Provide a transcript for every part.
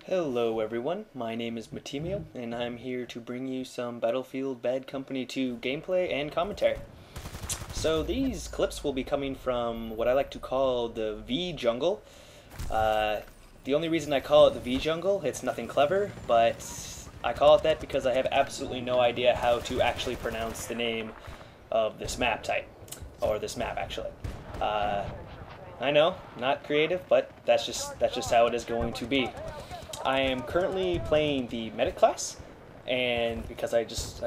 Hello everyone, my name is Matimio, and I'm here to bring you some Battlefield Bad Company 2 gameplay and commentary. So these clips will be coming from what I like to call the V Jungle. The only reason I call it the V Jungle, it's nothing clever, but I call it that because I have absolutely no idea how to actually pronounce the name of this map type, or this map actually. I know, not creative, but that's just how it is going to be. I am currently playing the medic class, and because I just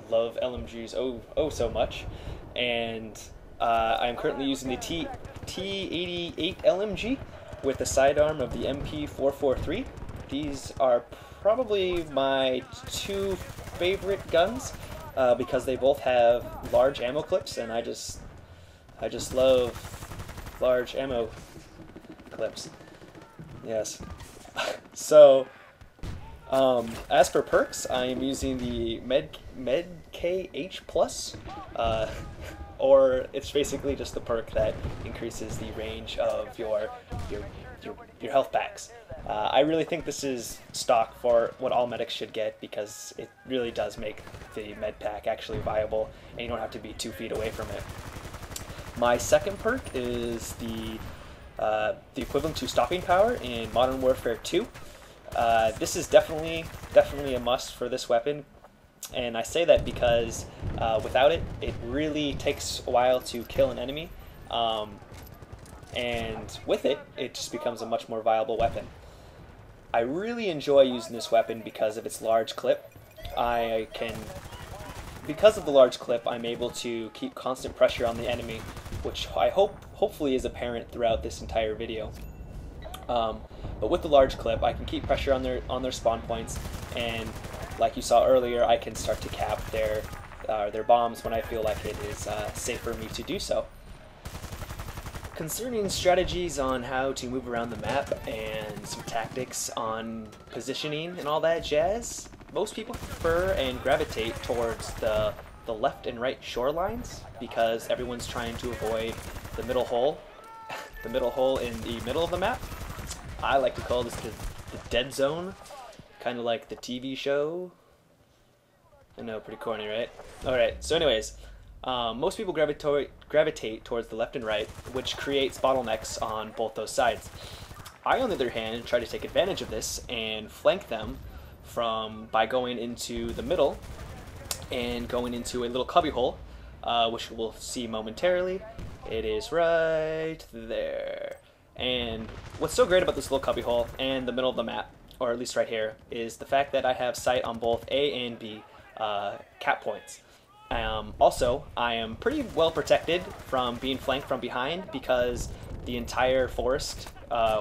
love LMGs so much, and I'm currently using the T88 LMG with the sidearm of the MP443. These are probably my two favorite guns because they both have large ammo clips, and I just love large ammo clips. Yes. So, as for perks, I am using the MedKH Plus, or it's basically just the perk that increases the range of your health packs. I really think this is stock for what all medics should get because it really does make the med pack actually viable, and you don't have to be 2 feet away from it. My second perk is the equivalent to stopping power in Modern Warfare 2. This is definitely a must for this weapon, and I say that because without it, it really takes a while to kill an enemy, and with it, it just becomes a much more viable weapon. I really enjoy using this weapon because of its large clip. Because of the large clip, I'm able to keep constant pressure on the enemy, which I hopefully is apparent throughout this entire video. But with the large clip, I can keep pressure on their spawn points, and like you saw earlier, I can start to cap their bombs when I feel like it is safe for me to do so. Concerning strategies on how to move around the map and some tactics on positioning and all that jazz, most people prefer and gravitate towards the left and right shorelines because everyone's trying to avoid the middle hole, the middle hole in the middle of the map. I like to call this the dead zone, kind of like the TV show. I know, pretty corny, right? Alright, so anyways, most people gravitate towards the left and right, which creates bottlenecks on both those sides. I, on the other hand, try to take advantage of this and flank them by going into the middle and going into a little cubbyhole, which we'll see momentarily. It is right there. And what's so great about this little cubbyhole and the middle of the map, or at least right here, is the fact that I have sight on both A and B cap points. Also, I am pretty well protected from being flanked from behind because the entire forest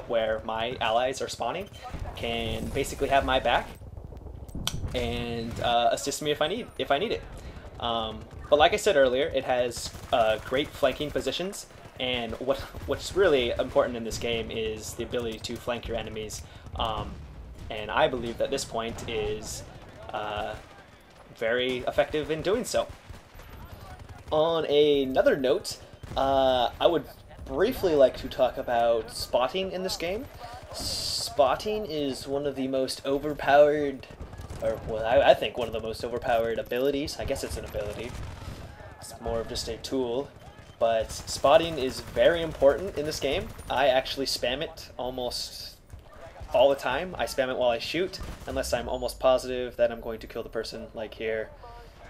where my allies are spawning can basically have my back and assist me if I need it. But like I said earlier, it has great flanking positions, and what's really important in this game is the ability to flank your enemies, and I believe that this point is very effective in doing so. On another note, I would briefly like to talk about spotting in this game. Spotting is one of the most overpowered, or well, I think one of the most overpowered abilities. I guess it's an ability. It's more of just a tool. But spotting is very important in this game. I actually spam it almost all the time. I spam it while I shoot, unless I'm almost positive that I'm going to kill the person, like here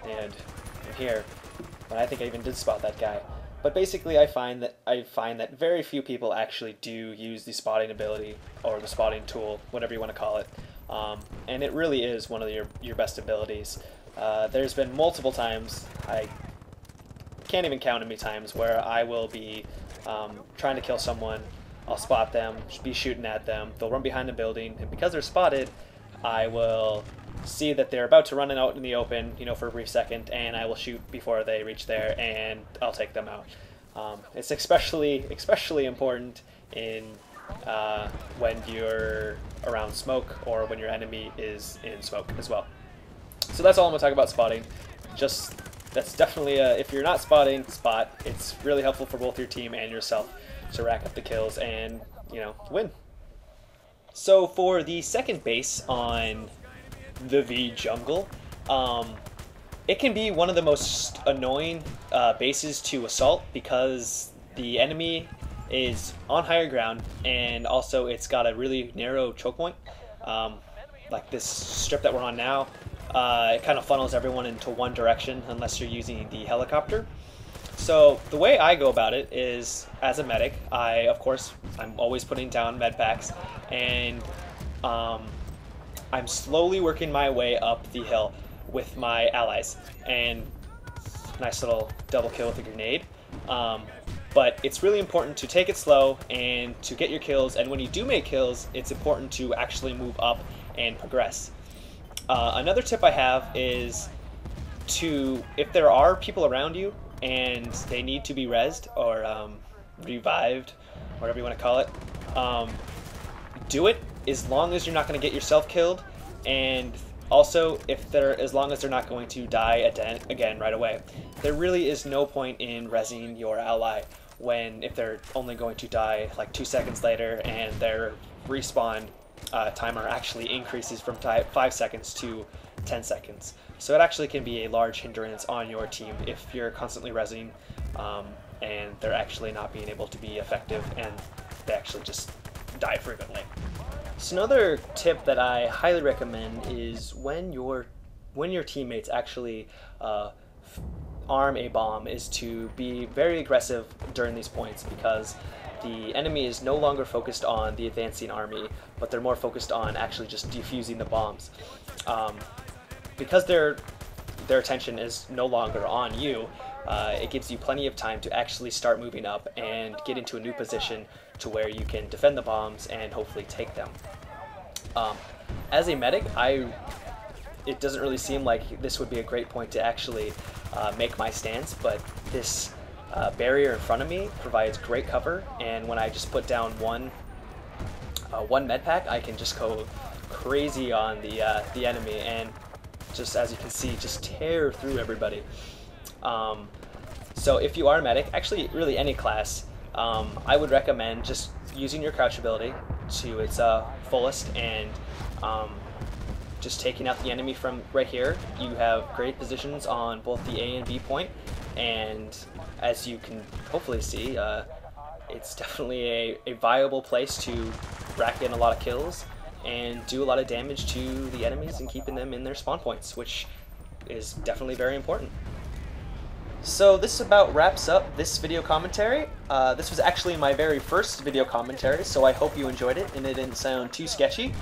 and here. But I think I even did spot that guy. But basically, I find that very few people actually do use the spotting ability, or the spotting tool, whatever you want to call it. And it really is one of your best abilities. There's been multiple times, I can't even count how many times, where I will be trying to kill someone, I'll spot them, be shooting at them, they'll run behind the building, and because they're spotted, I will see that they're about to run out in the open, for a brief second, and I will shoot before they reach there, and I'll take them out. It's especially important in when you're around smoke, or when your enemy is in smoke as well. So that's all I'm going to talk about spotting. That's definitely if you're not spotting, spot. It's really helpful for both your team and yourself to rack up the kills and, win. So for the second base on the V jungle, it can be one of the most annoying bases to assault because the enemy is on higher ground, and also it's got a really narrow choke point. Like this strip that we're on now, it kind of funnels everyone into one direction unless you're using the helicopter. So the way I go about it is, as a medic, of course, I'm always putting down med packs, and I'm slowly working my way up the hill with my allies. And nice little double kill with a grenade. But it's really important to take it slow and to get your kills, and when you do make kills, it's important to actually move up and progress. Another tip I have is if there are people around you and they need to be rezzed or revived, whatever you want to call it, do it as long as you're not going to get yourself killed, and also as long as they're not going to die again right away. There really is no point in rezzing your ally if they're only going to die like 2 seconds later and their respawn timer actually increases from 5 seconds to 10 seconds. So it actually can be a large hindrance on your team if you're constantly rezzing and they're actually not being able to be effective and they actually just die frequently. So another tip that I highly recommend is when your teammates actually arm a bomb, is to be very aggressive during these points, because the enemy is no longer focused on the advancing army, but they're more focused on actually just defusing the bombs. Because their attention is no longer on you, it gives you plenty of time to actually start moving up and get into a new position to where you can defend the bombs and hopefully take them. As a medic, it doesn't really seem like this would be a great point to actually make my stance, but this barrier in front of me provides great cover, and when I just put down one med pack, I can just go crazy on the enemy, and just as you can see, just tear through everybody. So if you are a medic, actually really any class, I would recommend just using your crouch ability to its fullest and just taking out the enemy from right here. You have great positions on both the A and B point, and as you can hopefully see, it's definitely a viable place to rack in a lot of kills and do a lot of damage to the enemies and keeping them in their spawn points, which is definitely very important. So this about wraps up this video commentary. This was actually my very first video commentary, so I hope you enjoyed it and it didn't sound too sketchy.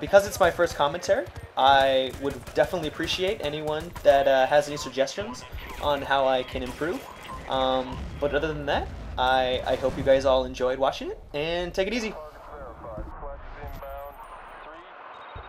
Because it's my first commentary, I would definitely appreciate anyone that has any suggestions on how I can improve. But other than that, I hope you guys all enjoyed watching it, and take it easy.